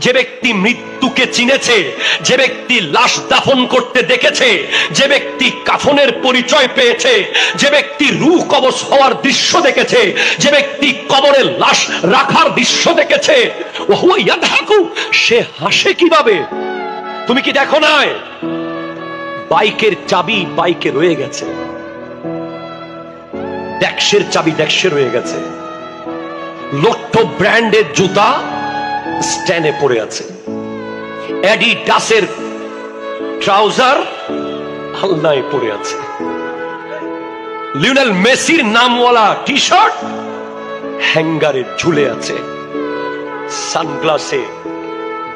যে ব্যক্তি মৃত্যুকে চিনেছে, যে ব্যক্তি লাশ দাফন করতে দেখেছে, যে ব্যক্তি কাফনের পরিচয় পেয়েছে, যে ব্যক্তি রূহ কবজ হওয়ার দৃশ্য দেখেছে, যে ব্যক্তি কবরে লাশ রাখার দৃশ্য দেখেছে, ওহুয়া ইয়াদহাকু, সে হাসে কিভাবে? তুমি কি দেখো না? বাইকের চাবি বাইকে রয়ে গেছে, ড্যাক্সের চাবি ড্যাক্সে রয়ে গেছে, লোট্টো ব্র্যান্ডের জুতা স্ট্যান্ডে পড়ে আছে, অ্যাডিডাসের ট্রাউজার আলনায় পড়ে আছে, লিওনেল মেসির নামওয়ালা টি শার্ট হ্যাঙ্গারে ঝুলে আছে, সানগ্লাসে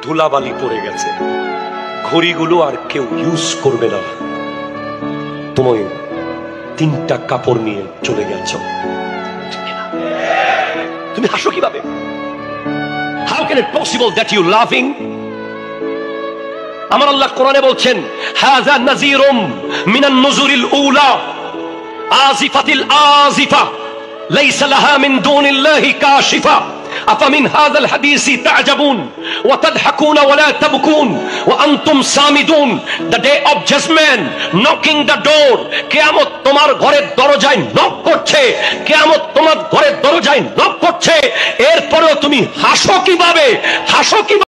ধুলাবালি পড়ে গেছে, ঘড়িগুলো আর কেউ ইউজ করবে না, তুমি 3টা কাপড় নিয়ে চলে গেছ, তুমি হাসো কিভাবে? How can it possible that you laughing? আমার আল্লাহ কোরআনে বলছেন, হাযা নাযীরুম মিনান নুযুরিল উলা আজিফাতিল আজিফা লাইসা লাহা মিন দুনিল্লাহি কাশিফা আফামিন হাযাল হাদিসি তা'জাবুন ওয়া তাদহাকুন ওয়া লা তাবকুন ওয়া আনতুম সামিদুন। The day of judgement knocking the door, কিয়ামত তোমার ঘরের দরজায় নক করছে, কিয়ামত তোমার ঘরের দরজায় নক করছে, এরপরেও তুমি হাসো কিভাবে? হাসো কিভাবে?